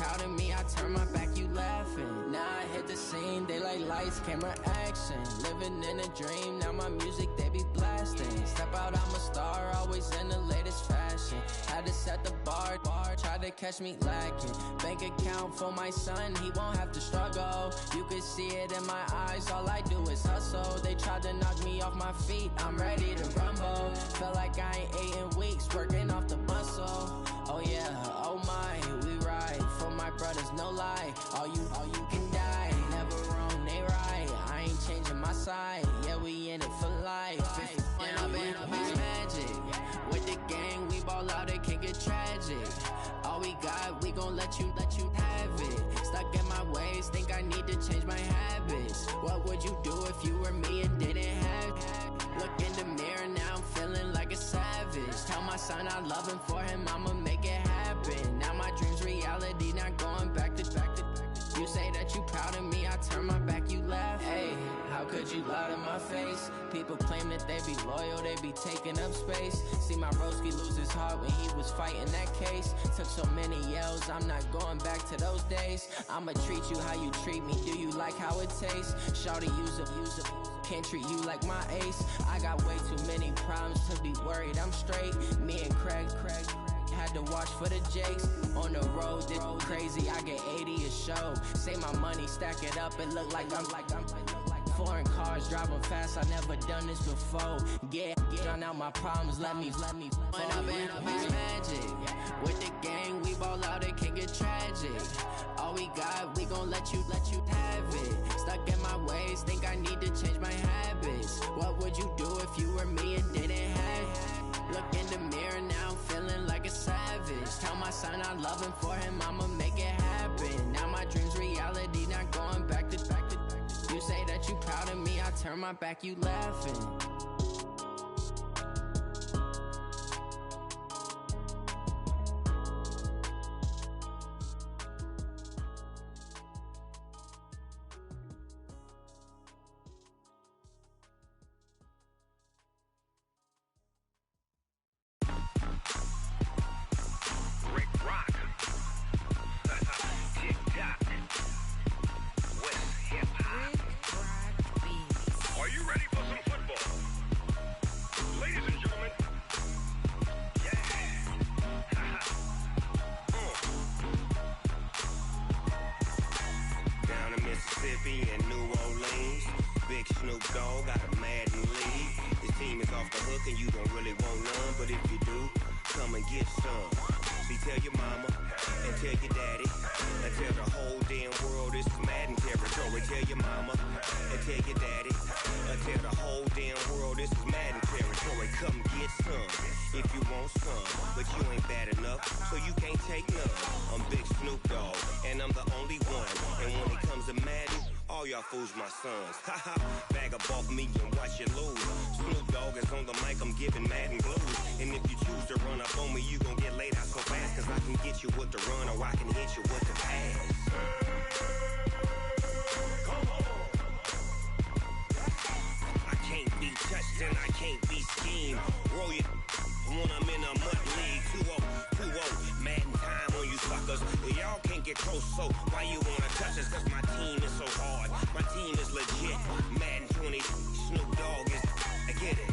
proud of me, I turn my back, you laughing. Now I hit the scene, they like lights, camera, action. Living in a dream, now my music, they be blasting. Step out, I'm a star, always in the latest fashion. Had to set the bar, try to catch me lacking. Bank account for my son, he won't have to struggle. You can see it in my eyes, all I do is hustle. They tried to knock me off my feet, I'm ready to rumble. Felt like I ain't ate in weeks, working off the muscle. Oh yeah, oh my, we ride for my brothers, no lie. All you can die, never wrong, they right. I ain't changing my side, yeah, we in it for life. When I've been magic, with the gang, we ball out, it can get tragic. All we got, we gon' let you have it. Stuck in my ways, think I need to change my habits. What would you do if you were me and didn't have it? Look in the mirror, now I'm feeling like a savage. Tell my son I love him, for him I'ma make it happen. Now my dream's reality, not going back to. You say that you proud of me, I turn my back, you laugh. Hey, how could you lie to my face? People claim that they be loyal, they be taking up space. See my broski lose his heart when he was fighting that case. Took so many yells, I'm not going back to those days. I'ma treat you how you treat me, do you like how it tastes? Shawty, use up, can't treat you like my ace. I got way too many problems to be worried, I'm straight. Me and Craig had to watch for the Jakes. On the road, this crazy, I get 80 a show. Say my money, stack it up, it look like I'm foreign cars, driving fast, I never done this before. Get drown out my problems, let me When I've been magic, with the gang, we ball out, it can get tragic. All we got, we gon' let you have it. Stuck in my ways, think I need to change my habits. What would you do if you were me and didn't have it? Look in the mirror, now I'm feeling like a savage. Tell my son I love him, for him I'ma make it happen. Now my dream's reality, not going back to. You say that you proud of me, I turn my back, you laughing. Fools my sons. Haha, bag up off me and watch you lose. Snoop Dogg is on the mic, I'm giving Madden blues. And if you choose to run up on me, you gon' get laid out so fast. Cause I can get you with the run or I can hit you with the pass. Come on. I can't be touched and I can't be schemed. Roll you when I'm in a mud league. 2-0, Madden time on you suckers. Y'all can't get close, so why you wanna touch us? Cause my team is so hard, my team is legit. Madden 20, Snoop Dogg is, I get it.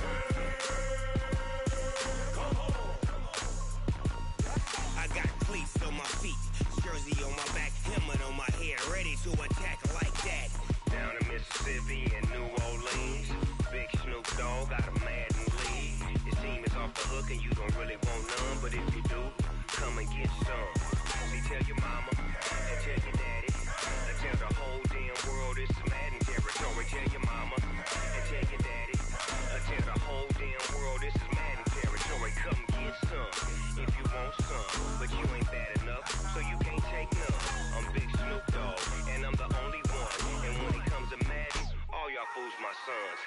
Come on. I got cleats on my feet, jersey on my back, helmet on my head, ready to attack like that. Down in Mississippi and New Orleans, big Snoop Dogg got a Madden league. Your team is off the hook and you don't really want none, but if you do, come and get some. See, tell your mama and tell your daddy, and tell the whole damn world it's Madden territory. Tell your mama and tell your daddy, and tell the whole damn world this is Madden territory. Come get some if you want some, but you ain't bad enough, so you can't take none. I'm Big Snoop Dogg, and I'm the only one. And when it comes to Madden, all y'all fools my sons.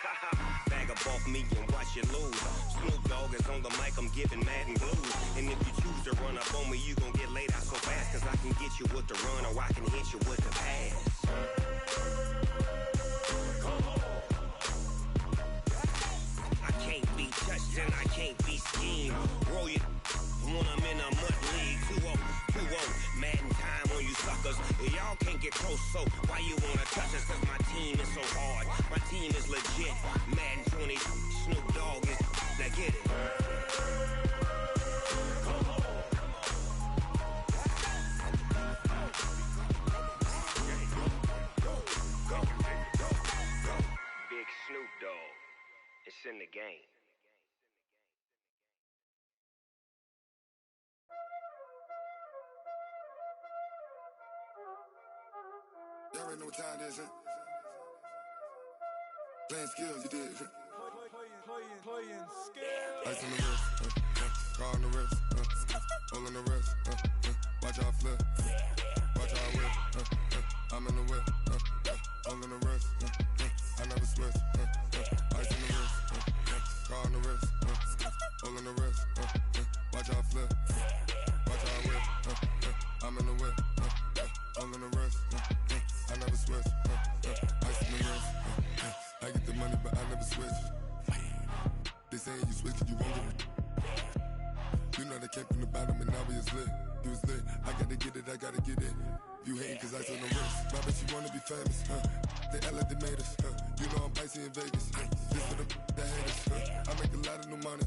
Bag up off me and watch you lose. Snoop Dogg is on the mic, I'm giving Madden blues. And if you choose to run up on me, you gon' get laid out so fast. Cause I can get you with the run or I can hit you with the pass. Come on. I can't be touched and I can't be schemed. Roll you when I'm in a mud league. 2-0, Madden time on you So why you wanna touch us? Cause my team is so hard. My team is legit. Madden 20, Snoop Dogg is. Now get it. Big Snoop Dogg. It's in the game. Y'all already know what time it is, huh? Playing skills, you did. Playing skills. Ice on the wrist, car on the wrist, all on the wrist, watch how I flip, watch how I whip, I'm in the whip, all on the wrist, I never switch, ice on the wrist, car on the wrist, all on the wrist, watch how I flip, watch how I whip, I'm in the whip, all on the wrist, I never switch, ice on the wrist, I get the money but I never switch. They saying you switch and you won't get it. You know they came from the bottom and now we is lit. You was lit, I gotta get it, I gotta get it. You hating cause ice on the wrist. My bitch, you wanna be famous, They act like they made us, You know I'm icy in Vegas, This for the that hate us, I make a lot of new money,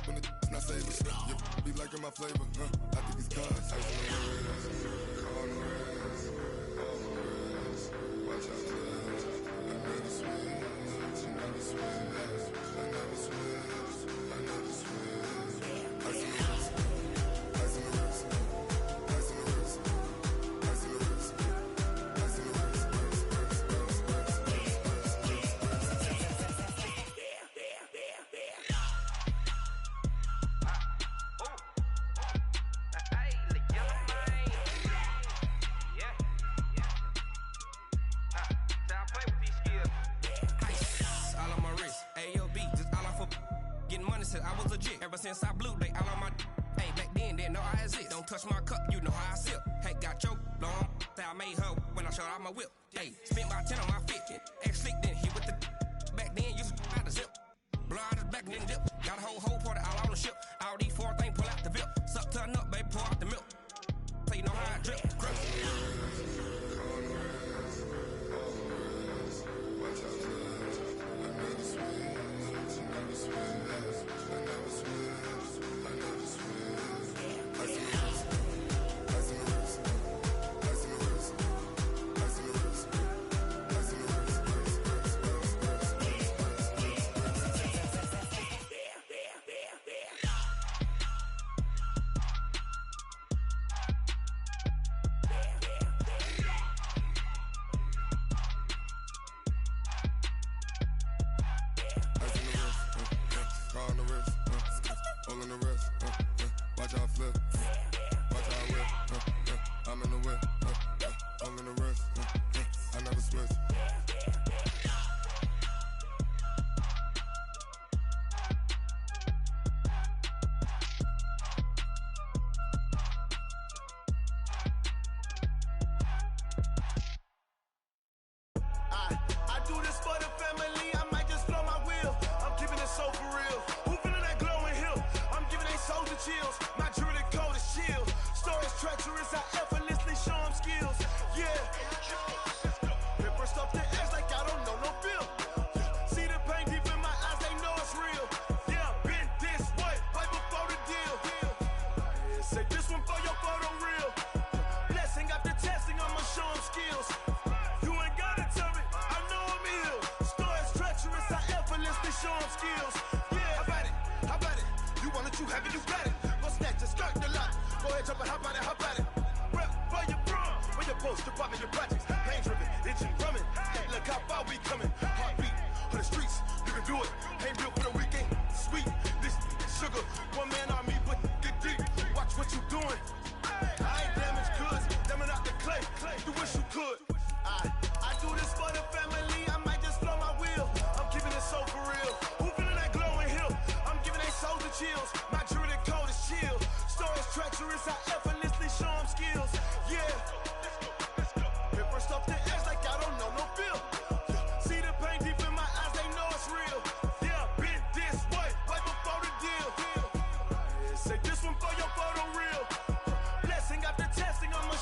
When the not savers, You be liking my flavor, I think it's cause ice on the wrist, on the wrist, on the wrist. Watch out, cuz I never switch, I never switch. I never switch, I never switch. Ice on the wrist, ice on the wrist, ice on the wrist, ice on the wrist, ice on the wrist, I was legit. Ever since I blew, they all on my hey, back then, didn't know I exist. Don't touch my cup, you know how I sip. Hey, got your long, I made her when I showed out my whip. Hey, spent my 10 on my fit. Ex-slick, then hit with the back then, used to out the zip. Blow out his back and then dip. Got a whole party all on the ship. All these four things, pull out the VIP. Suck, turn up, baby, pour out the milk. So you know how I drip. Grip.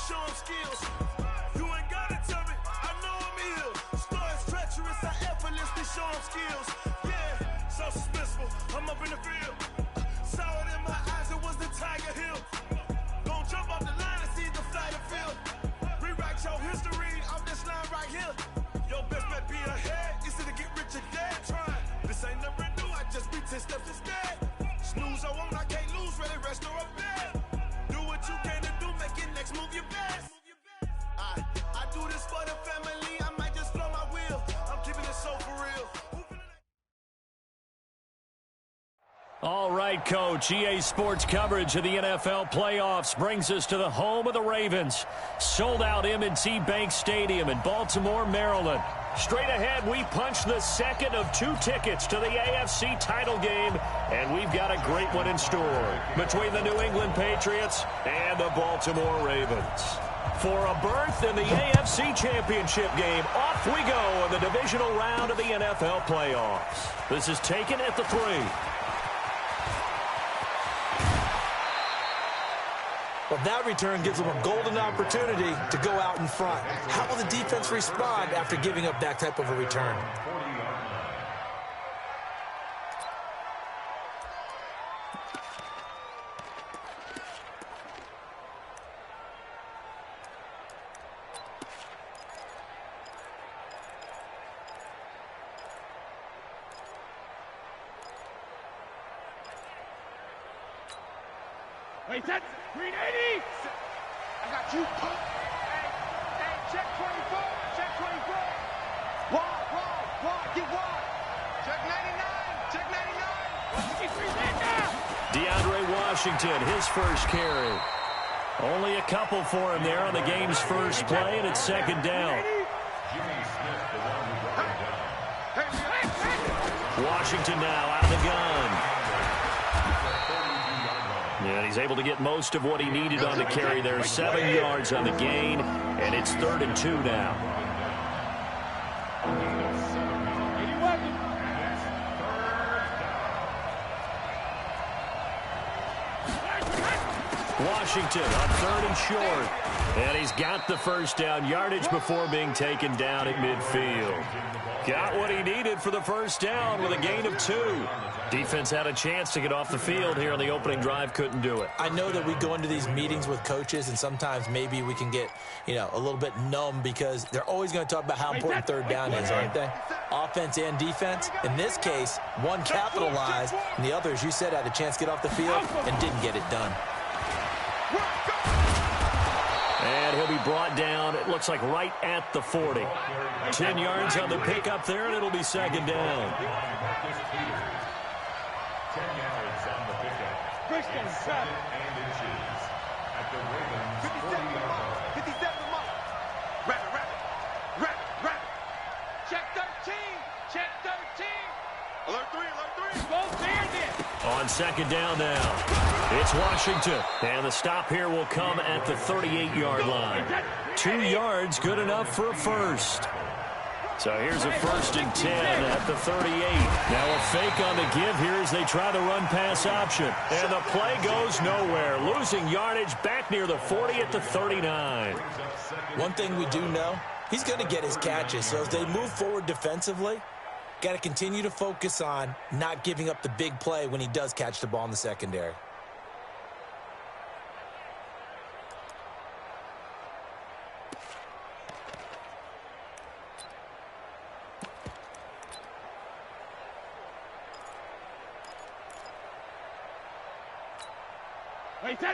Show 'em skills. You ain't gotta tell me. I'm up in the field. Saw it in my eyes, it was the Tiger Hill. Gon' jump off the line and see the fly the field. Rewrite your history off this line right here. Your best bet be ahead, easy to get rich or dead trying. This ain't never new, I just be 10 steps instead. Snooze I won't, I can't lose, ready, rest or a bed. Do what you can to do, make your next move your best. I do this for the family, I might just blow my wheel. I'm keeping it so for real. All right, Coach. EA Sports coverage of the NFL playoffs brings us to the home of the Ravens. Sold-out M&T Bank Stadium in Baltimore, Maryland. Straight ahead, we punch the second of 2 tickets to the AFC title game, and we've got a great one in store between the New England Patriots and the Baltimore Ravens. For a berth in the AFC Championship game, off we go in the divisional round of the NFL playoffs. This is taken at the 3. Well, that return gives them a golden opportunity to go out in front. How will the defense respond after giving up that type of a return? Wait, that's 380! I got you. Hey, check 24, check 24. Wide, get wide. Check 99, check 99. DeAndre Washington, his first carry. Only a couple for him there on the game's first play, and it's second down. Washington now out of the gun. And he's able to get most of what he needed on the carry there. 7 yards on the gain, and it's 3rd and 2 now. Washington on 3rd and short. And he's got the first down yardage before being taken down at midfield. Got what he needed for the first down with a gain of 2. Defense had a chance to get off the field here on the opening drive, couldn't do it. I know that we go into these meetings with coaches, and sometimes maybe we can get, a little bit numb because they're always going to talk about how important 3rd down is, aren't they? Offense and defense. In this case, one capitalized, and the other, as you said, had a chance to get off the field and didn't get it done. And he'll be brought down, it looks like right at the 40. 10 yards on the pickup there, and it'll be second down. 10 yards on the pickup. Christian, got it. And inches at the Ravens 40-yard line. 57 mark. Wrap it. Check 13. Check 13. Alert 3. Both there then. On second down now, it's Washington. And the stop here will come at the 38-yard line. 2 yards, good enough for a first. So here's a 1st and 10 at the 38. Now a fake on the give here as they try the run-pass option. And the play goes nowhere. Losing yardage back near the 40 at the 39. One thing we do know, he's going to get his catches. So as they move forward defensively, got to continue to focus on not giving up the big play when he does catch the ball in the secondary. Wait, 20.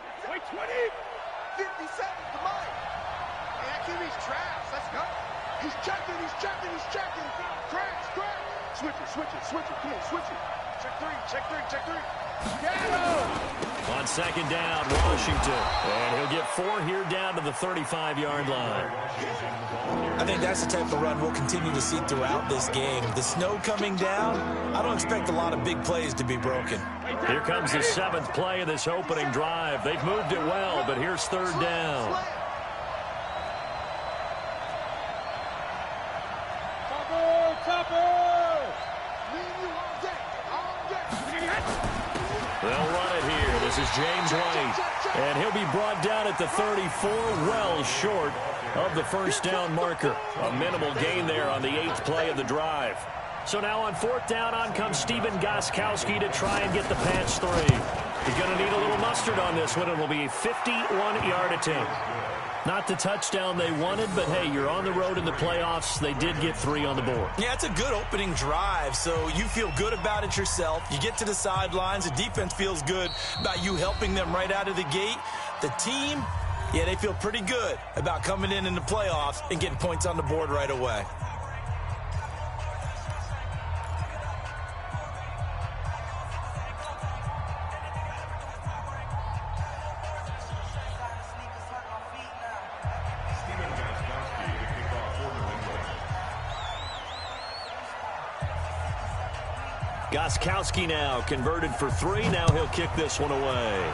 57 to Mike. Hey, that QB's trash. Let's go. He's checking. Crash. Switch it. Come on, switch it. Check 3. Get him! On second down, Washington. And he'll get 4 here down to the 35-yard line. I think that's the type of run we'll continue to see throughout this game. The snow coming down, I don't expect a lot of big plays to be broken. Here comes the 7th play of this opening drive. They've moved it well, but here's 3rd down. They'll run it here. This is James White. And he'll be brought down at the 34, well short of the first down marker. A minimal gain there on the 8th play of the drive. So now on 4th down, on comes Steven Gostkowski to try and get the patch 3. He's going to need a little mustard on this one. It'll be a 51-yard attempt. Not the touchdown they wanted, but, hey, you're on the road in the playoffs. They did get 3 on the board. Yeah, it's a good opening drive, so you feel good about it yourself. You get to the sidelines. The defense feels good about you helping them right out of the gate. The team, yeah, they feel pretty good about coming in the playoffs and getting points on the board right away. Gostkowski now converted for 3. Now he'll kick this one away.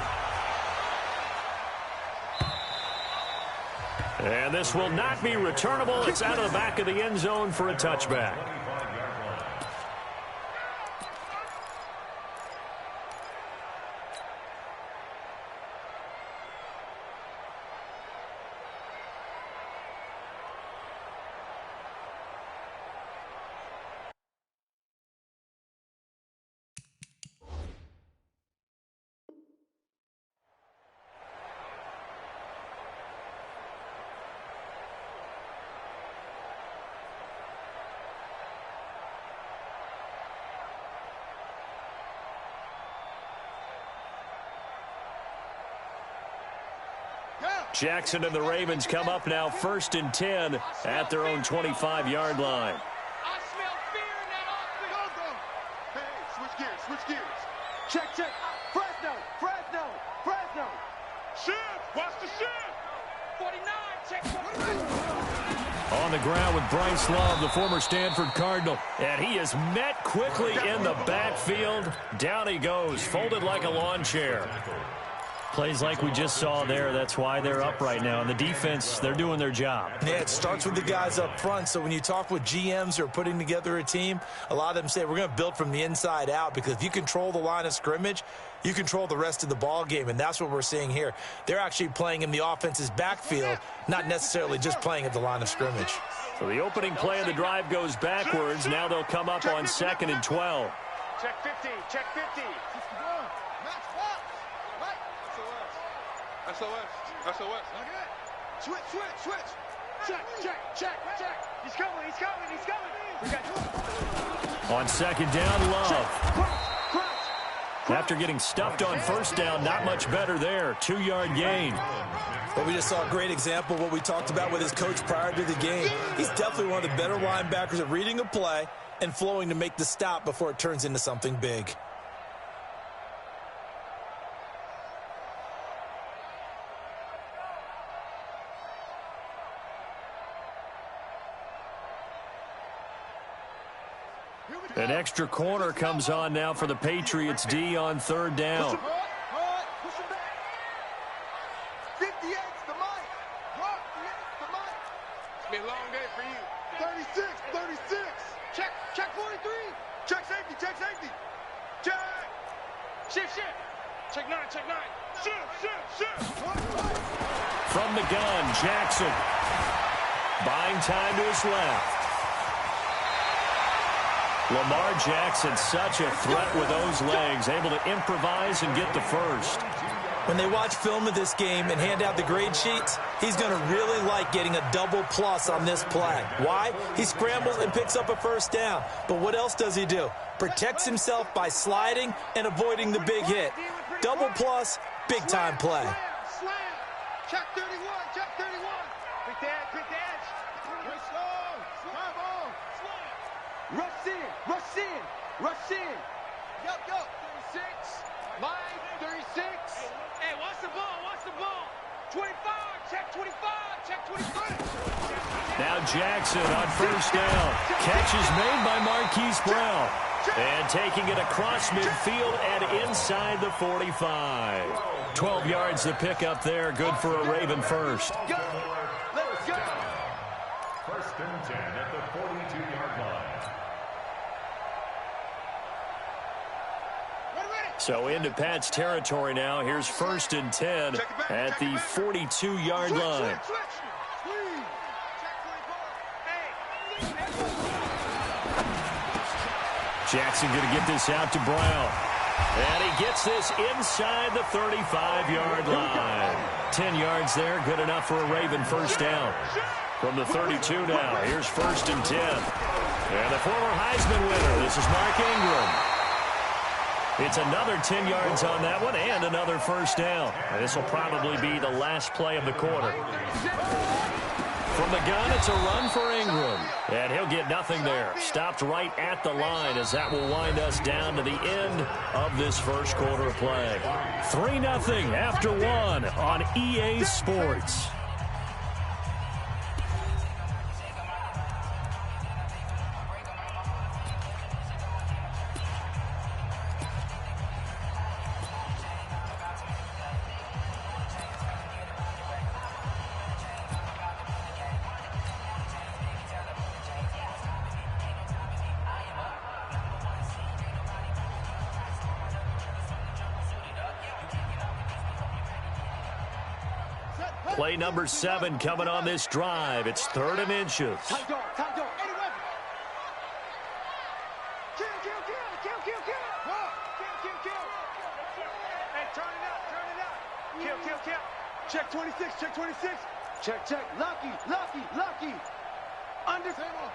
And this will not be returnable. It's out of the back of the end zone for a touchback. Jackson and the Ravens come up now 1st and 10 at their own 25-yard line. I smell fear in that offense. Go. Hey, switch gears. Check. Fresno. Shift, watch the shift. 49, check 49. On the ground with Bryce Love, the former Stanford Cardinal. And he is met quickly in the backfield. Down he goes, folded like a lawn chair. Plays like we just saw there. That's why they're up right now. And the defense, they're doing their job. Yeah, it starts with the guys up front. So when you talk with GMs who are putting together a team, a lot of them say we're going to build from the inside out, because if you control the line of scrimmage, you control the rest of the ball game, and that's what we're seeing here. They're actually playing in the offense's backfield, not necessarily just playing at the line of scrimmage. So the opening play of the drive goes backwards. Now they'll come up on 2nd and 12. Check 50. SOS. Switch. Check. He's coming. We got you. On 2nd down, Love. After getting stuffed on 1st down, not much better there. 2-yard gain. But we just saw a great example of what we talked about with his coach prior to the game. He's definitely one of the better linebackers at reading a play and flowing to make the stop before it turns into something big. An extra corner comes on now for the Patriots D on 3rd down. Push him back. 58's the mic. It's been a long day for you. 36. Check 43. Check safety. Check. Shift. Check 9. Shift. From the gun, Jackson. Buying time to his left. Lamar Jackson, such a threat with those legs, able to improvise and get the first. When they watch film of this game and hand out the grade sheets, he's going to really like getting a double plus on this play. Why? He scrambles and picks up a 1st down. But what else does he do? Protects himself by sliding and avoiding the big hit. Double plus, big-time play. Slam. Check 31. Quick edge. Rush in. Go. 36. Line 36. Hey, watch the ball. 25. Check 23. Now Jackson on 1st down. Catch is made by Marquise Brown. And taking it across midfield and inside the 45. 12 yards to pick up there. Good for a Raven first. Let's go. 1st and 10 at the 42-yard line. So into Pat's territory now. Here's 1st and 10 at the 42-yard line. Jackson going to get this out to Brown. And he gets this inside the 35-yard line. 10 yards there, good enough for a Raven first down. From the 32 now, here's 1st and 10. And the former Heisman winner, this is Mark Ingram. It's another 10 yards on that one and another first down. And this will probably be the last play of the quarter. From the gun, it's a run for Ingram. And he'll get nothing there. Stopped right at the line as that will wind us down to the end of this first quarter of play. 3-0 after 1 on EA Sports. Play number 7 coming on this drive. It's 3rd and inches. Check 26, check 26. Check. Lucky. Undercut.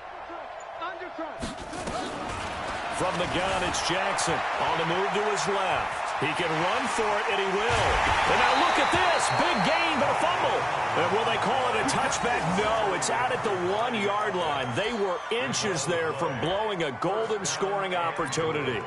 From the gun, it's Jackson on the move to his left. He can run for it, and he will. And now look at this. Big gain, but a fumble. And will they call it a touchback? No, it's out at the 1-yard line. They were inches there from blowing a golden scoring opportunity.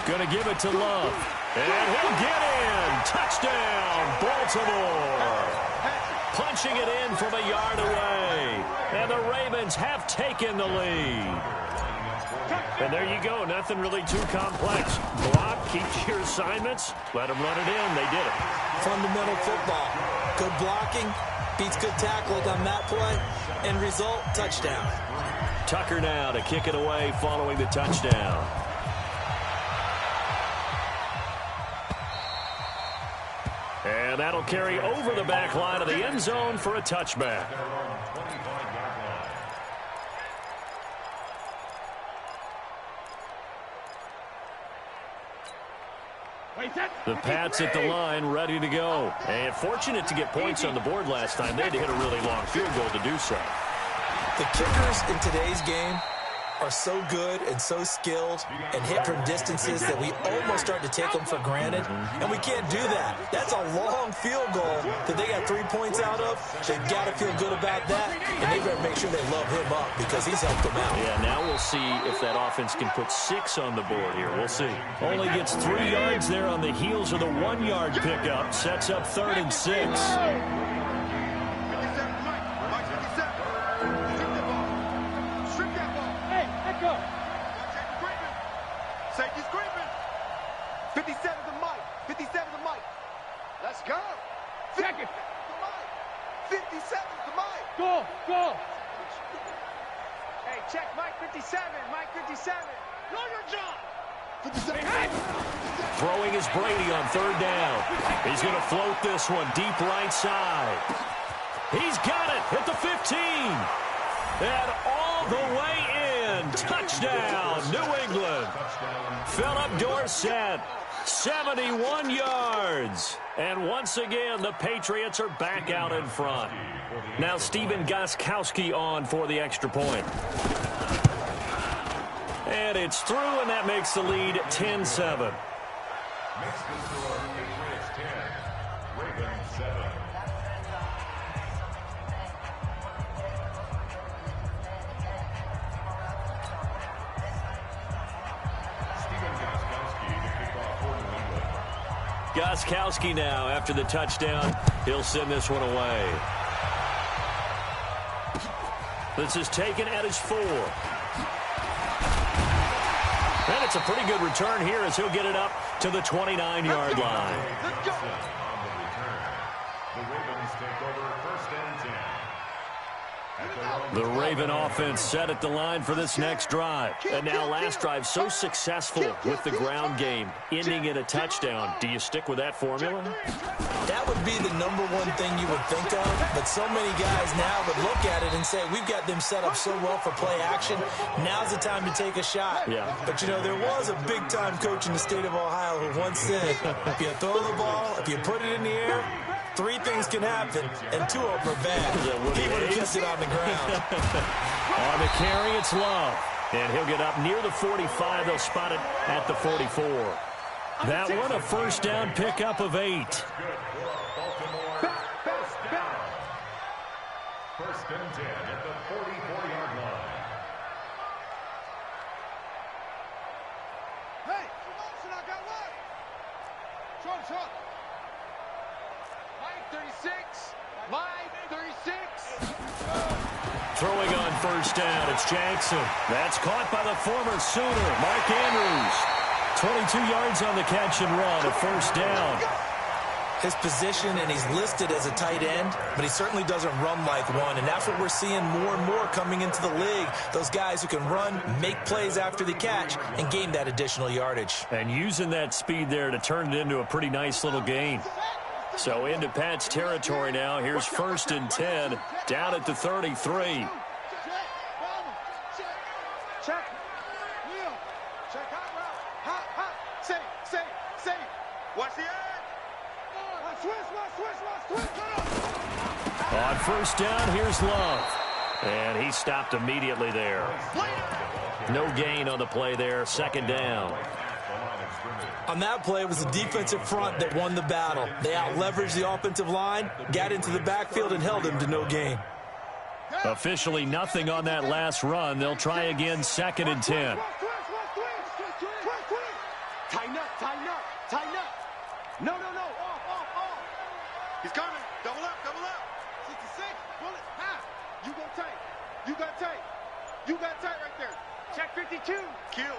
Going to give it to Love. And he'll get in. Touchdown, Baltimore. Punching it in from a yard away. And the Ravens have taken the lead. And there you go. Nothing really too complex. Block, keep your assignments. Let them run it in. They did it. Fundamental football. Good blocking beats good tackling on that play. End result, touchdown. Tucker now to kick it away following the touchdown. And that'll carry over the back line of the end zone for a touchback. The Pats at the line, ready to go. And fortunate to get points on the board last time. They had to hit a really long field goal to do so. The kickers in today's game are so good and so skilled and hit from distances that we almost start to take them for granted, and we can't do that. That's a long field goal that they got 3 points out of. They've got to feel good about that, and they better make sure they love him up because he's helped them out. Yeah, now we'll see if that offense can put 6 on the board here. We'll see. Only gets 3 yards there on the heels of the 1-yard pickup. Sets up 3rd and 6. Safety's creeping. 57 to Mike. 57 to Mike. Let's go. Check it. 57 to Mike. Go. Hey, check Mike 57. Mike 57. Know your job. 57. Hey. Throwing is Brady on 3rd down. He's going to float this one deep right side. He's got it at the 15. And all the way in. Touchdown, New England. Philip Dorsett, 71 yards. And once again, the Patriots are back out in front. Now Steven Gostkowski on for the extra point. And it's through, and that makes the lead 10-7. Makes the score Patriots 10, Ravens 7. Gostkowski now, after the touchdown, he'll send this one away. This is taken at his 4. And it's a pretty good return here as he'll get it up to the 29-yard line. Let's go. On the return, the Ravens take over 1st and 10. The Raven offense set at the line for this next drive. And now last drive so successful with the ground game, ending in a touchdown. Do you stick with that formula? That would be the #1 thing you would think of, but so many guys now would look at it and say, we've got them set up so well for play action, now's the time to take a shot. Yeah. But, you know, there was a big-time coach in the state of Ohio who once said, if you throw the ball, if you put it in the air, 3 things can happen, and 2 of them are bad. He would have kept it on the ground. On the carry, it's Love. And he'll get up near the 45. They'll spot it at the 44. That one, a first down pickup of 8. Good for Baltimore. First and 10 at the 44-yard line. Hey, I got one. Short. Line 36. Line 36. Throwing on first down, it's Jackson. That's caught by the former Sooner, Mark Andrews. 22 yards on the catch and run, a first down. His position, and he's listed as a tight end, but he certainly doesn't run like one, and that's what we're seeing more and more coming into the league. Those guys who can run, make plays after the catch, and gain that additional yardage. And using that speed there to turn it into a pretty nice little gain. So into Pat's territory now. Here's 1st and 10, down at the 33. Check. Wheel. Check hot route. Hot. Say. Watch the edge. Switch. On first down, here's Love. And he stopped immediately there. No gain on the play there, 2nd down. On that play, it was the defensive front that won the battle. They out-leveraged the offensive line, got into the backfield, and held him to no gain. Officially nothing on that last run. They'll try again, 2nd and 10. Tighten up. No. Off. He's coming. Double up. 66. Bullet. Half. You got tight right there. Check 52. Kill.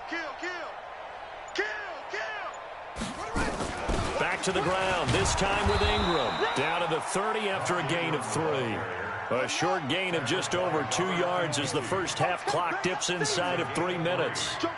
Back to the ground, this time with Ingram. Down to the 30 after a gain of 3. A short gain of just over 2 yards as the first half clock dips inside of 3 minutes. Jump.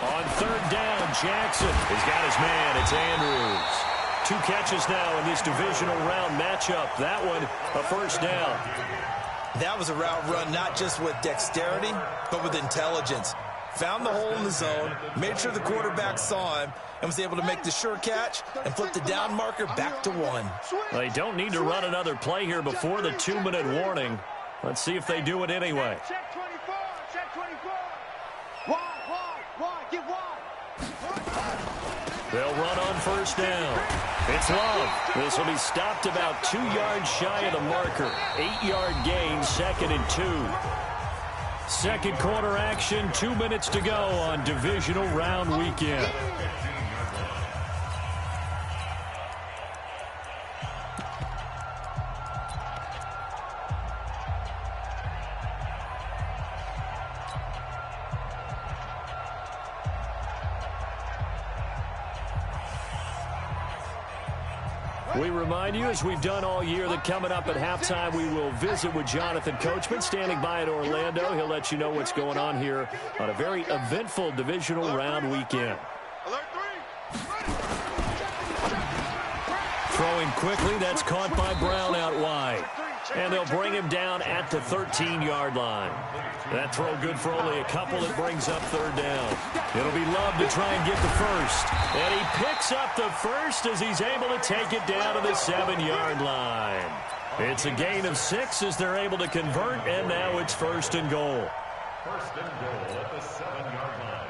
On 3rd down, Jackson has got his man. It's Andrews. 2 catches now in this divisional round matchup. That one, a first down. That was a route run not just with dexterity, but with intelligence. Found the hole in the zone, made sure the quarterback saw him, and was able to make the sure catch and flip the down marker back to 1. They don't need to run another play here before the 2-minute warning. Let's see if they do it anyway. Check 24. Wide. Get wide. They'll run on first down. It's Love. This will be stopped about 2 yards shy of the marker. 8-yard gain, 2nd and 2. Second quarter action, 2 minutes to go on divisional round weekend. We remind you, as we've done all year, that coming up at halftime, we will visit with Jonathan Coachman, standing by in Orlando. He'll let you know what's going on here on a very eventful divisional round weekend. Throwing quickly, that's caught by Brown out wide. And they'll bring him down at the 13-yard line. That throw good for only a couple. It brings up 3rd down. It'll be Love to try and get the first. And he picks up the first as he's able to take it down to the 7-yard line. It's a gain of 6 as they're able to convert, and now it's 1st and goal. 1st and goal at the 7-yard line.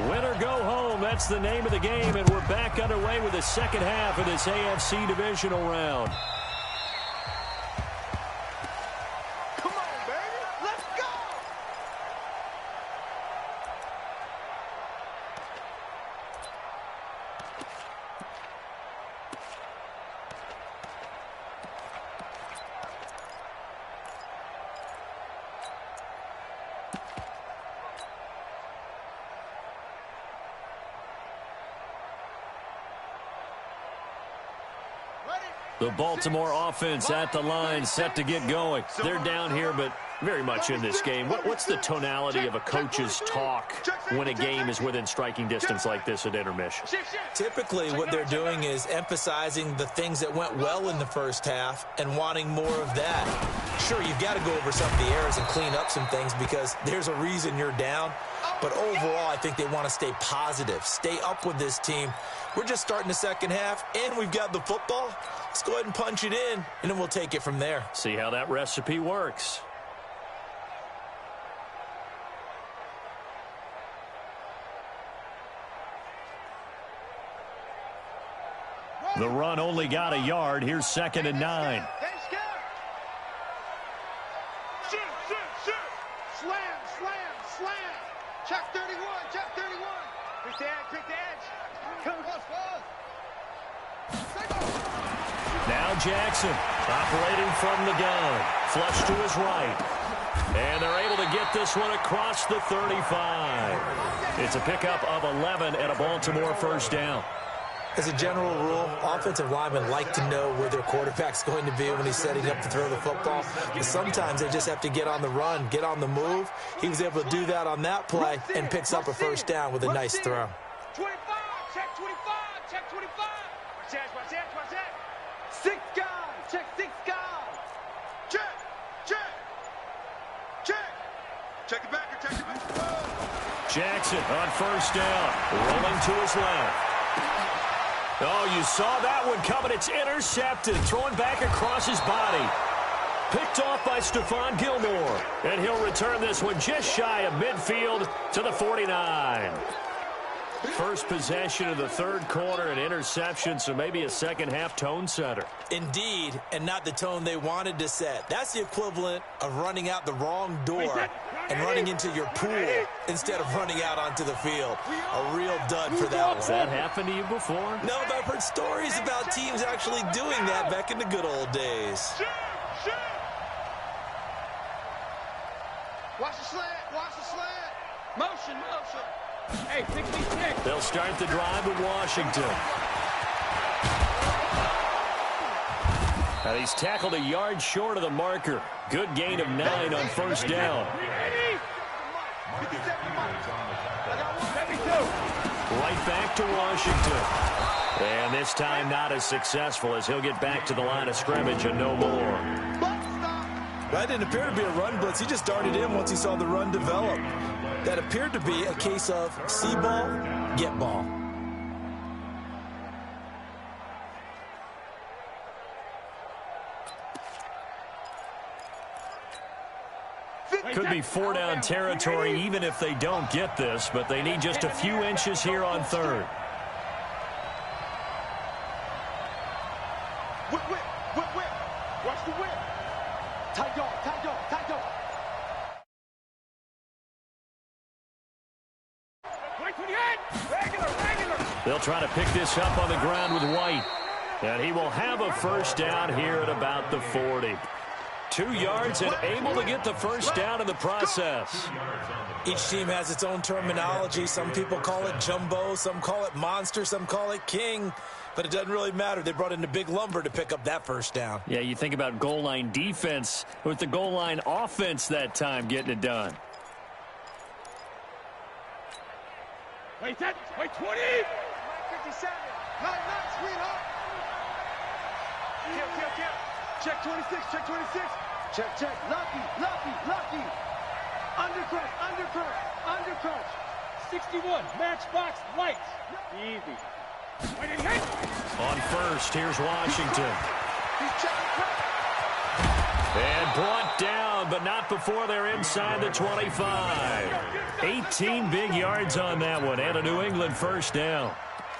Win or go home, that's the name of the game, and we're back underway with the second half of this AFC divisional round. Come on, baby. Let's go. The Baltimore offense at the line, set to get going. They're down here, but very much in this game. What's the tonality of a coach's talk when a game is within striking distance like this at intermission? Typically, what they're doing is emphasizing the things that went well in the first half and wanting more of that. Sure, you've got to go over some of the errors and clean up some things because there's a reason you're down. But overall, I think they want to stay positive, stay up with this team. We're just starting the second half, and we've got the football. Let's go ahead and punch it in, and then we'll take it from there. See how that recipe works. The run only got a yard. Here's 2nd and 9. Shoot. Slam. Check 31. Quick the edge. Come on. Now Jackson operating from the gun. Flush to his right. And they're able to get this one across the 35. It's a pickup of 11 and a Baltimore first down. As a general rule, offensive linemen like to know where their quarterback's going to be when he's setting up to throw the football. But sometimes they just have to get on the run, get on the move. He was able to do that on that play and picks up a first down with a nice throw. 25, check 25. Watch that. 6 guys, check 6 guys. Check it back. Jackson on first down, rolling to his left. Oh, you saw that one coming. It's intercepted, thrown back across his body. Picked off by Stephon Gilmore. And he'll return this one just shy of midfield to the 49. First possession of the third quarter, an interception, so maybe a second-half tone setter. Indeed, and not the tone they wanted to set. That's the equivalent of running out the wrong door and running into your pool instead of running out onto the field. A real dud for that one. Has that happened to you before? No, but I've heard stories about teams actually doing that back in the good old days. Watch the slant. Motion. Hey, pick me. They'll start the drive with Washington. And he's tackled a yard short of the marker. Good gain of 9 on first down. Right back to Washington. And this time not as successful as he'll get back to the line of scrimmage and no more. That didn't appear to be a run blitz. He just darted in once he saw the run develop. That appeared to be a case of see ball, get ball. Could be 4-down territory even if they don't get this, but they need just a few inches here on third. Whip. Watch the whip. Tight dog. Regular. They'll try to pick this up on the ground with White. And he will have a first down here at about the 40. 2 yards and able to get the first down in the process. Each team has its own terminology. Some people call it jumbo, some call it monster, some call it king. But it doesn't really matter. They brought in the big lumber to pick up that first down. Yeah, you think about goal line defense with the goal line offense that time getting it done. Wait, 20. 57. Nice, sweetheart. Kill. Check 26. Check. Lucky. Undercrunch. 61. Matchbox lights. Easy. On first, here's Washington. And brought down down, but not before they're inside the 25. 18 big yards on that one, and a New England first down.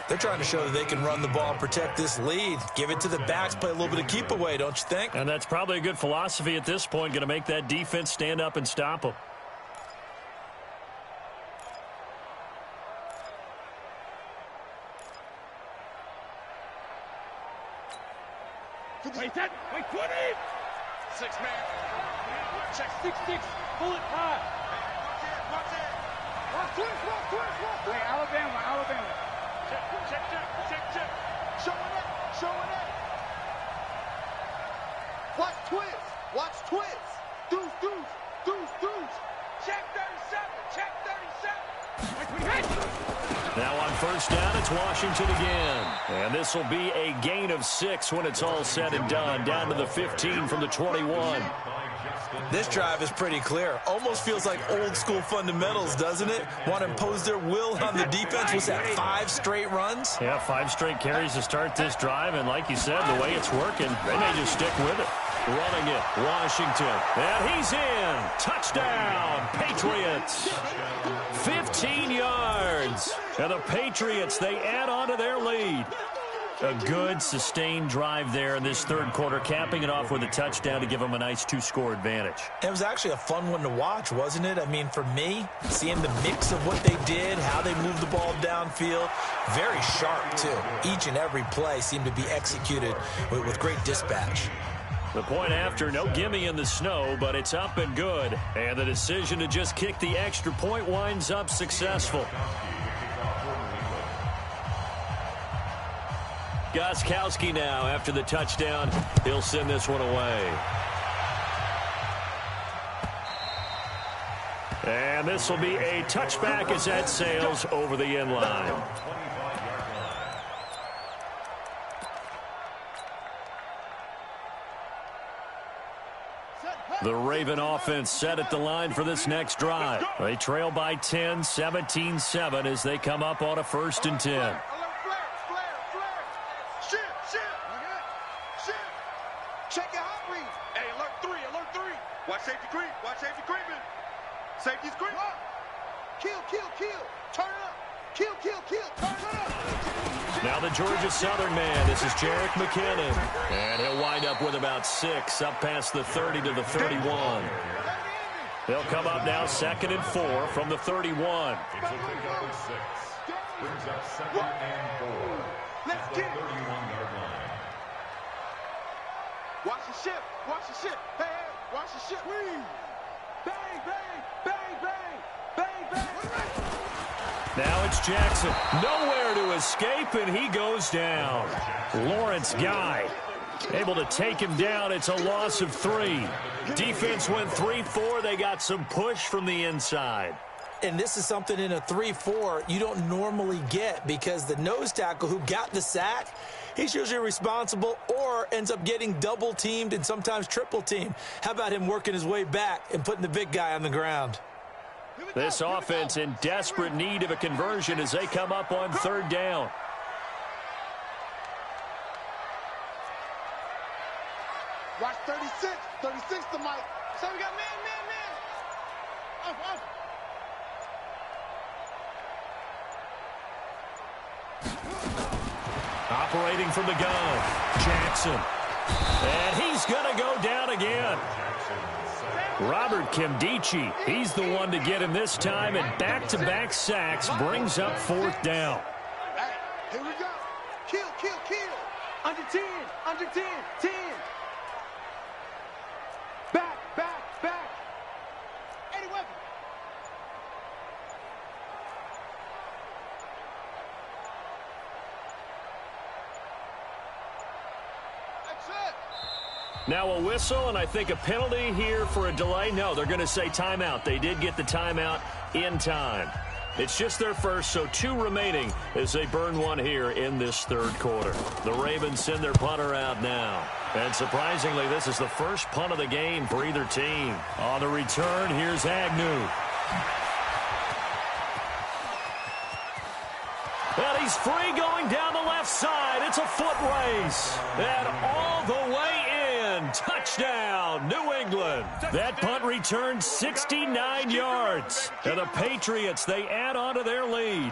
They're trying to show that they can run the ball and protect this lead. Give it to the backs, play a little bit of keep away, don't you think? And that's probably a good philosophy at this point, going to make that defense stand up and stop them. Wait, 20! 6 man. Check 6-6. Pull it high. Watch it. Watch twist. Wait, Alabama. Check. Showing it. Watch twist. Deuce. Check 37. Now on first down, it's Washington again. And this will be a gain of 6 when it's all said and done. Down to the 15 from the 21. This drive is pretty clear. Almost feels like old school fundamentals, doesn't it? Want to impose their will on the defense. Was that 5 straight runs? Yeah, 5 straight carries to start this drive. And like you said, the way it's working, they may just stick with it. Running it, Washington. And he's in. Touchdown, Patriots. 15 yards. And the Patriots, they add on to their lead. A good, sustained drive there in this third quarter, capping it off with a touchdown to give them a nice 2-score advantage. It was actually a fun one to watch, wasn't it? I mean, for me, seeing the mix of what they did, how they moved the ball downfield, very sharp, too. Each and every play seemed to be executed with great dispatch. The point after, no gimme in the snow, but it's up and good. And the decision to just kick the extra point winds up successful. Gostkowski now after the touchdown. He'll send this one away. And this will be a touchback as that sails over the end line. The Raven offense set at the line for this next drive. They trail by 10, 17-7 as they come up on a 1st and 10. Check your hot read. Hey, alert 3. Watch safety creeping. Safety's creeping. Kill. Turn it up. Kill. Turn it up. Now the Georgia Southern man. This is Jerick McKinnon. And he'll wind up with about 6 up past the 30 to the 31. They'll come up now 2nd and 4 from the 31. It's a pickup of 6. Brings up 2nd and 4. Let's the get 31-yard line. Watch the ship. Hey, watch the ship. Bang. Now it's Jackson. Nowhere to escape, and he goes down. Lawrence Guy able to take him down. It's a loss of 3. Defense went 3-4. They got some push from the inside. And this is something in a 3-4 you don't normally get because the nose tackle who got the sack, he's usually responsible or ends up getting double-teamed and sometimes triple-teamed. How about him working his way back and putting the big guy on the ground? This offense in desperate need of a conversion as they come up on 3rd down. Watch 36. 36 to Mike. So we got man. Off. Operating from the gun, Jackson. And he's going to go down again. Robert Kimdichie, he's the one to get him this time, and back-to-back sacks brings up 4th down. Hey, here we go. Kill. Under 10. 10. Back. 80 weapon. That's it. Now a whistle, and I think a penalty here for a delay. No, they're going to say timeout. They did get the timeout in time. It's just their first, so 2 remaining as they burn one here in this 3rd quarter. The Ravens send their punter out now. And surprisingly, this is the first punt of the game for either team. On the return, here's Agnew. And he's free going down the left side. It's a foot race. And all the way in. and touchdown, New England. That punt returned 69 yards. And the Patriots, they add on to their lead.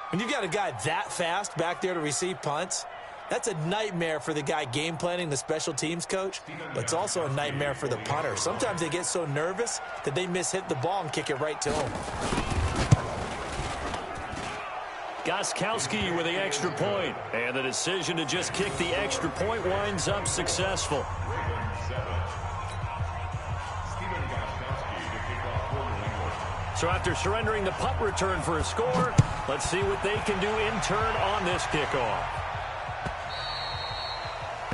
When you've got a guy that fast back there to receive punts, that's a nightmare for the guy game planning, the special teams coach, but it's also a nightmare for the punter. Sometimes they get so nervous that they hit the ball and kick it right to him. Gostkowski with the extra point, and the decision to just kick the extra point winds up successful. So after surrendering the punt return for a score, let's see what they can do in turn on this kickoff.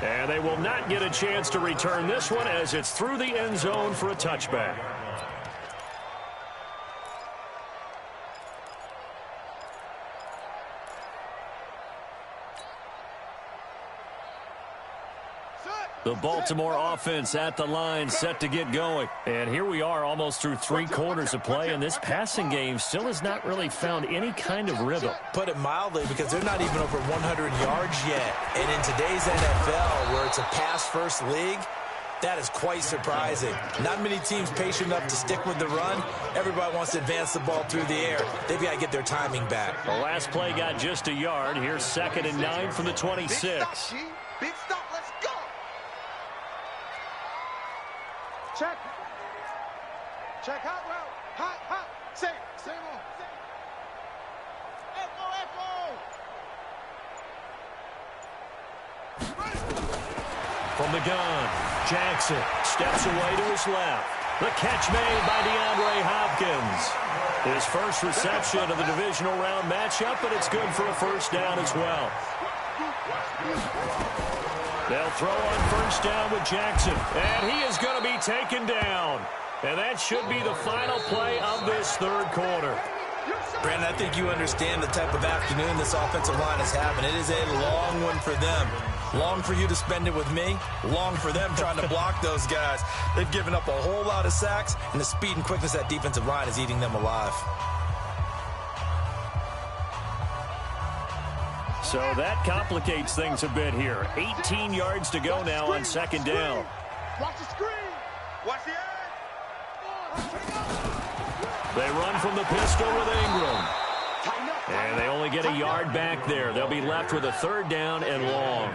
And they will not get a chance to return this one as it's through the end zone for a touchback. The Baltimore offense at the line, set to get going. And here we are almost through 3 quarters of play, and this passing game still has not really found any kind of rhythm. Put it mildly, because they're not even over 100 yards yet. And in today's NFL, where it's a pass-first league, that is quite surprising. Not many teams patient enough to stick with the run. Everybody wants to advance the ball through the air. They've got to get their timing back. The last play got just a yard. Here's 2nd and 9 from the 26. Big stop, let's go. Check. Check hot route. Hot. Same on. Echo. From the gun, Jackson steps away to his left. The catch made by DeAndre Hopkins. His first reception of the divisional round matchup, but it's good for a first down as well. They'll throw on first down with Jackson, and he is going to be taken down. And that should be the final play of this 3rd quarter. Brandon, I think you understand the type of afternoon this offensive line is having. It is a long one for them. Long for you to spend it with me. Long for them trying to block those guys. They've given up a whole lot of sacks, and the speed and quickness of that defensive line is eating them alive. So that complicates things a bit here. 18 yards to go now on 2nd down. Watch the screen. Watch the edge. They run from the pistol with Ingram. And they only get a yard back there. They'll be left with a 3rd down and long.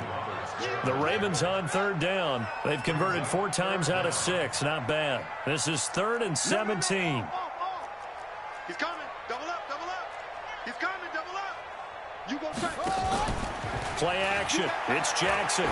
The Ravens on 3rd down. They've converted 4 times out of 6. Not bad. This is 3rd and 17. He's coming. Double up. He's coming. Double up. You go try. Play action. It's Jackson.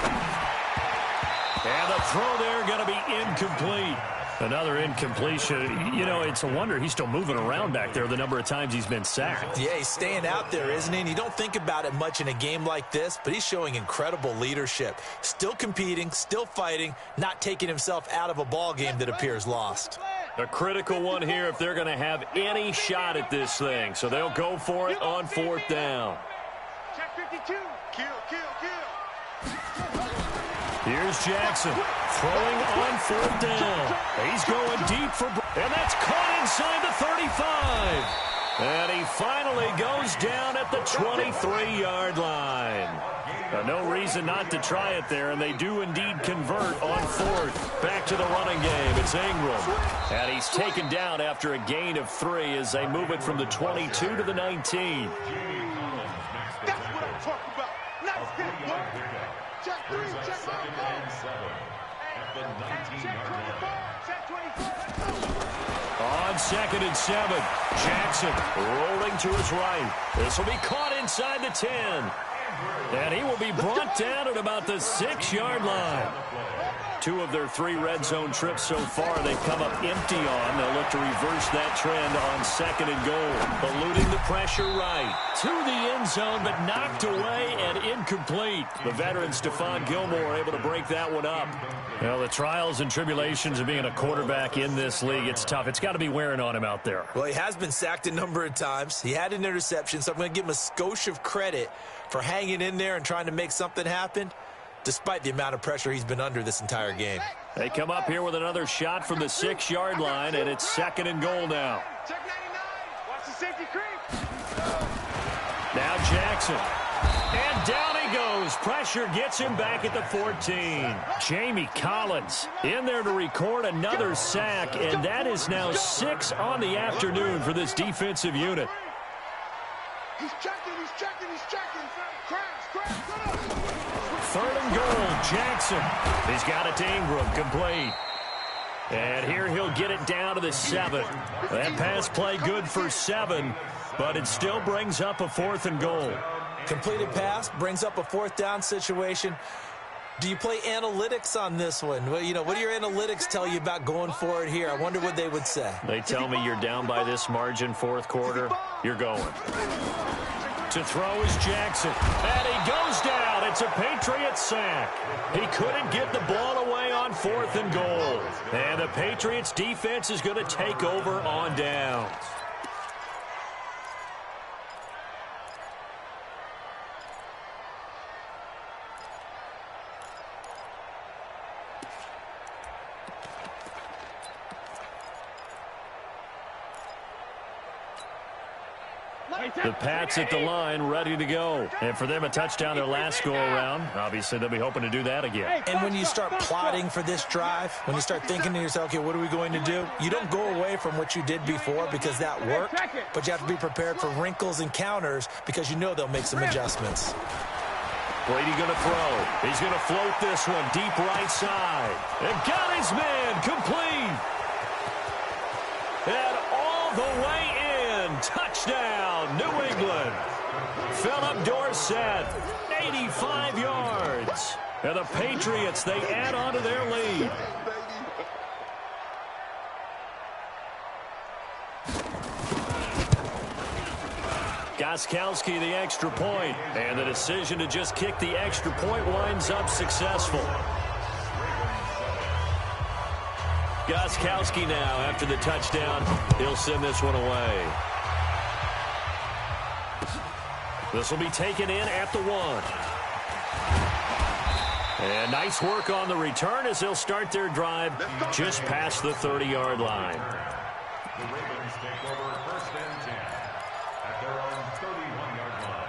And the throw there going to be incomplete. Another incompletion. You know, it's a wonder he's still moving around back there the number of times he's been sacked. Yeah, he's staying out there, isn't he? And you don't think about it much in a game like this, but he's showing incredible leadership. Still competing, still fighting, not taking himself out of a ball game that appears lost. A critical one here if they're going to have any shot at this thing. So they'll go for it on 4th down. Check 52. Kill. Here's Jackson throwing on 4th down. He's going deep for, and that's caught inside the 35. And he finally goes down at the 23-yard line. No reason not to try it there, and they do indeed convert on 4th. Back to the running game. It's Ingram. And he's taken down after a gain of 3 as they move it from the 22 to the 19. That's what I'm talking about. Nice hit, boy. Check 3, check 4. Check 24. On 2nd and 7, Jackson rolling to his right. This will be caught inside the 10. And he will be brought down at about the 6-yard line. 2 of their 3 red zone trips so far they've come up empty on. They'll look to reverse that trend on 2nd and goal. Eluding the pressure right. To the end zone, but knocked away and incomplete. The veteran Stephon Gilmore able to break that one up. Well, the trials and tribulations of being a quarterback in this league, it's tough. It's got to be wearing on him out there. Well, he has been sacked a number of times. He had an interception, so I'm going to give him a skosh of credit for hanging in there and trying to make something happen, despite the amount of pressure he's been under this entire game. They come up here with another shot from the 6-yard line, and it's 2nd and goal now. Check 99. Watch the safety creep. Now Jackson And down he goes. Pressure gets him back at the 14. Jamie Collins in there to record another sack, and that is now 6 on the afternoon for this defensive unit. He's checking. Crash. 3rd and goal, Jackson. He's got it to Ingram, complete. And here he'll get it down to the 7. That pass play good for 7, but it still brings up a 4th and goal. Completed pass brings up a 4th down situation. Do you play analytics on this one? Well, what do your analytics tell you about going for it here? I wonder what they would say. They tell me you're down by this margin 4th quarter, you're going. To throw is Jackson. And he goes down. It's a Patriot sack. He couldn't get the ball away on 4th and goal. And the Patriots defense is going to take over on downs. The Pats at the line, ready to go. And for them, a touchdown their last go-around. Obviously, they'll be hoping to do that again. And when you start plotting for this drive, when you start thinking to yourself, okay, what are we going to do? You don't go away from what you did before because that worked, but you have to be prepared for wrinkles and counters because you know they'll make some adjustments. Brady going to throw. He's going to float this one deep right side. And got his man complete. And all the way in. Touchdown, New England. Philip Dorsett, 85 yards. And the Patriots, they add on to their lead. Gostkowski the extra point, and the decision to just kick the extra point winds up successful. Gostkowski now, after the touchdown, he'll send this one away. This will be taken in at the 1. And nice work on the return as they'll start their drive just past the 30-yard line. The Ravens take over 1st and 10 at their own 31-yard line.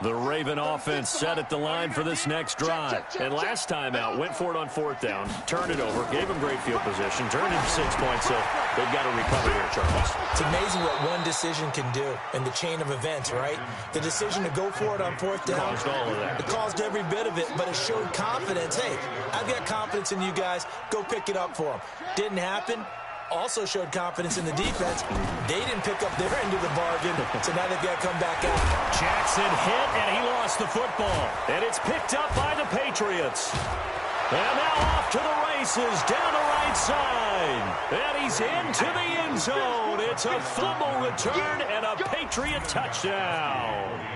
The Raven offense set at the line for this next drive. And last time out, went for it on 4th down, turned it over, gave them great field position, turned into 6 points, so they've got to recover here, Charles. It's amazing what one decision can do in the chain of events, right? The decision to go for it on 4th down. Caused all of that. It caused every bit of it, but it showed confidence. Hey, I've got confidence in you guys. Go pick it up for them. Didn't happen. Also showed confidence in the defense. They didn't pick up their end of the bargain, so now they've got to come back out. Jackson hit, and he lost the football. And it's picked up by the Patriots. And now off to the races, down the right side. And he's into the end zone. It's a fumble return and a Patriot touchdown.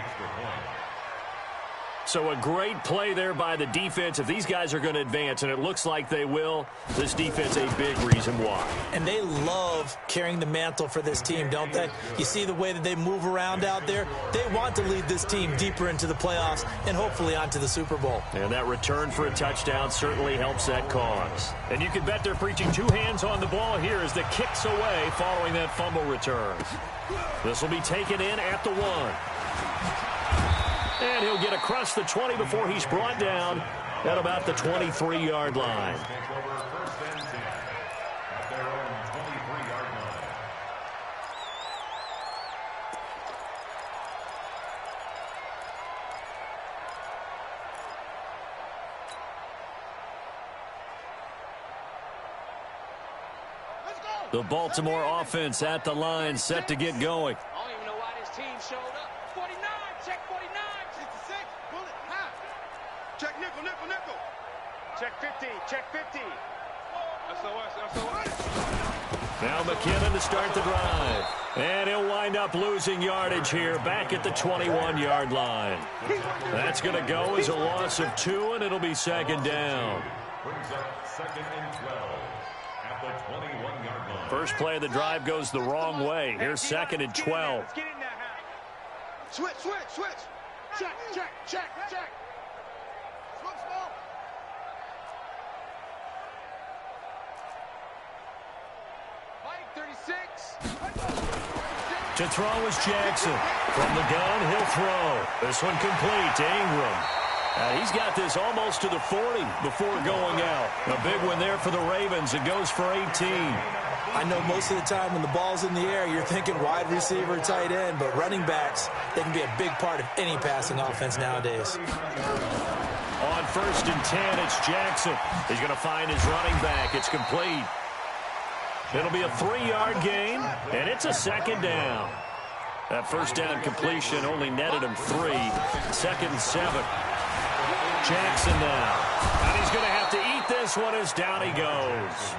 So a great play there by the defense. If these guys are going to advance, and it looks like they will, this defense a big reason why. And they love carrying the mantle for this team, don't they? You see the way that they move around out there? They want to lead this team deeper into the playoffs and hopefully onto the Super Bowl. And that return for a touchdown certainly helps that cause. And you can bet they're preaching 2 hands on the ball here as the kick's away following that fumble return. This will be taken in at the 1. And he'll get across the 20 before he's brought down at about the 23-yard line. The Baltimore offense at the line, set to get going. I don't even know why this team showed up. 49, check 49. 66, bullet, half. Check nickel. Check 50, check 50. SOS. Now McKinnon to start the drive. And he'll wind up losing yardage here back at the 21-yard line. That's going to go as a loss of 2, and it'll be 2nd down. Brings up 2nd and 12 at the 21-yard line. First play of the drive goes the wrong way. Here's 2nd and 12. Get in there, Switch. Check. Switch ball. To throw is Jackson. From the gun, he'll throw. This one complete to Ingram. He's got this almost to the 40 before going out. A big one there for the Ravens. It goes for 18. I know most of the time when the ball's in the air, you're thinking wide receiver, tight end, but running backs, they can be a big part of any passing offense nowadays. On 1st and 10, it's Jackson. He's going to find his running back. It's complete. It'll be a 3-yard gain, and it's a 2nd down. That first down completion only netted him 3. 2nd and 7. Jackson now. And he's going to have to eat this one as down he goes.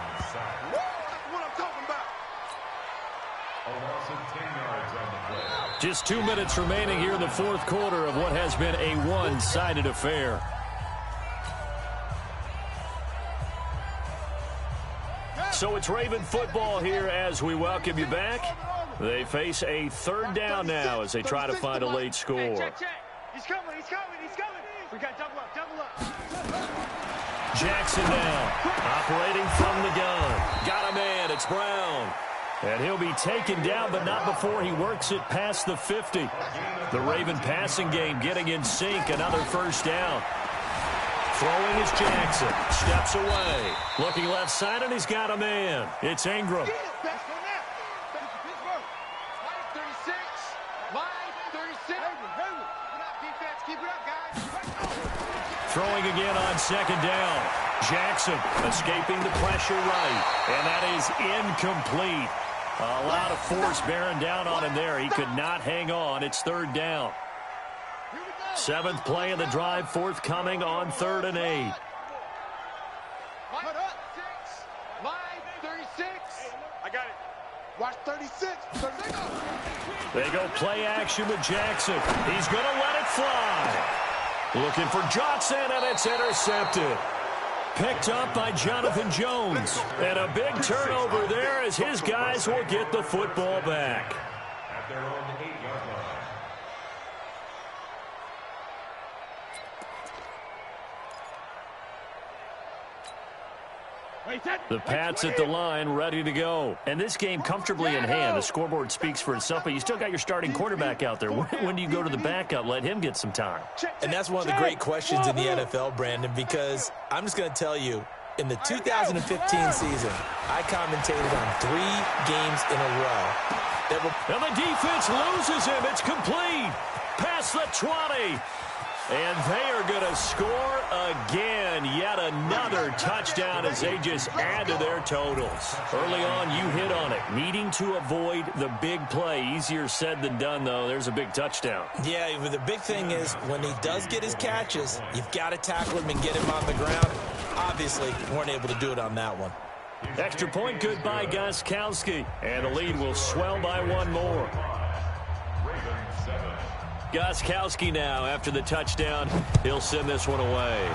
Just 2 minutes remaining here in the 4th quarter of what has been a one-sided affair. So it's Raven football here as we welcome you back. They face a 3rd down now as they try to find a late score. Hey, check. He's coming. We got double up. Jackson now, operating from the gun. Got a man, it's Brown. And he'll be taken down, but not before he works it past the 50. The Raven passing game getting in sync, another 1st down. Throwing is Jackson, steps away. Looking left side, and he's got a man. It's Ingram. Throwing again on 2nd down. Jackson escaping the pressure right. And that is incomplete. A lot of force bearing down on him there. He could not hang on. It's 3rd down. 7th play of the drive forthcoming on 3rd and 8. I got it. Watch 36. They go play action with Jackson. He's going to let it fly. Looking for Johnson, and it's intercepted. Picked up by Jonathan Jones. And a big turnover there as his guys will get the football back. At their own 8-yard line. The Pats at the line, ready to go. And this game comfortably in hand. The scoreboard speaks for itself, but you still got your starting quarterback out there. When do you go to the backup? Let him get some time. And that's one of the great questions in the NFL, Brandon, because I'm just going to tell you, in the 2015 season, I commentated on 3 games in a row. And the defense loses him. It's complete. Past the 20. And they are going to score again. Yet another touchdown as they just add to their totals. Early on, you hit on it. Needing to avoid the big play. Easier said than done, though. There's a big touchdown. Yeah, the big thing is when he does get his catches, you've got to tackle him and get him on the ground. Obviously, weren't able to do it on that one. Extra point good by Gostkowski. And the lead will swell by 1 more. Gostkowski now, after the touchdown, he'll send this one away.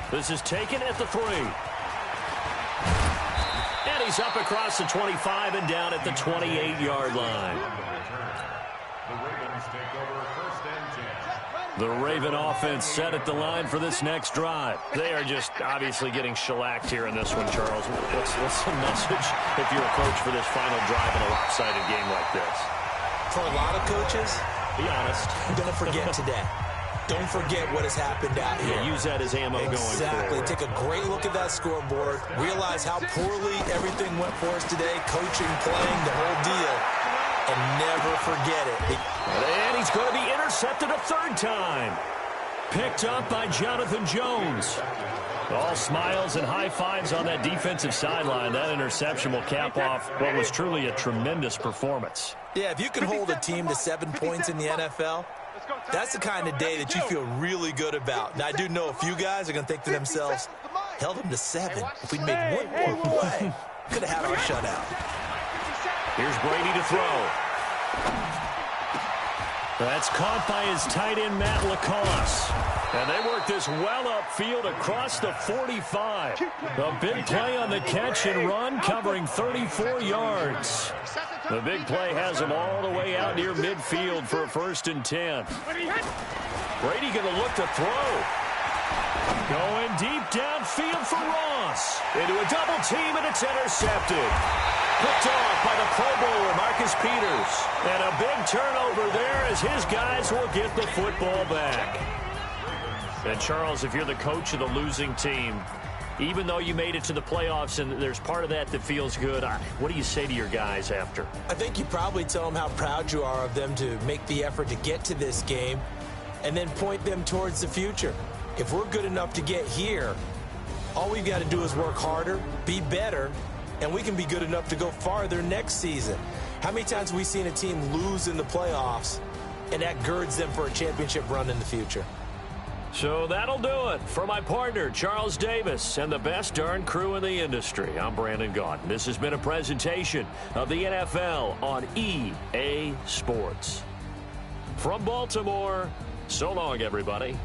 This is taken at the 3. And he's up across the 25 and down at the 28-yard line. The Ravens take over 1st and 10. The Raven offense set at the line for this next drive. They are just obviously getting shellacked here in this one, Charles. What's the message if you're a coach for this final drive in a lopsided game like this? For a lot of coaches, be honest. Don't forget today. Don't forget what has happened out here. Yeah, use that as ammo going forward. Exactly. Take a great look at that scoreboard. Realize how poorly everything went for us today. Coaching, playing, the whole deal. And never forget it. And he's going to be intercepted a 3rd time. Picked up by Jonathan Jones. All smiles and high fives on that defensive sideline. That interception will cap off what was truly a tremendous performance. Yeah, if you can hold a team to 7 points in the NFL, that's the kind of day that you feel really good about. Now, I do know a few guys are going to think to themselves, held them to 7. If we'd made 1 more play, could have had our shutout. Here's Brady to throw. That's caught by his tight end, Matt Lacoste. And they work this well upfield across the 45. A big play on the catch and run, covering 34 yards. The big play has them all the way out near midfield for a 1st and 10. Brady going to look to throw. Going deep downfield for Ross. Into a double team, and it's intercepted. Picked off by the Pro Bowler, Marcus Peters. And a big turnover there as his guys will get the football back. And, Charles, if you're the coach of the losing team, even though you made it to the playoffs and there's part of that feels good, what do you say to your guys after? I think you probably tell them how proud you are of them to make the effort to get to this game and then point them towards the future. If we're good enough to get here, all we've got to do is work harder, be better, and we can be good enough to go farther next season. How many times have we seen a team lose in the playoffs, and that girds them for a championship run in the future? So that'll do it for my partner, Charles Davis, and the best darn crew in the industry. I'm Brandon Gaudin. This has been a presentation of the NFL on EA Sports. From Baltimore, so long, everybody.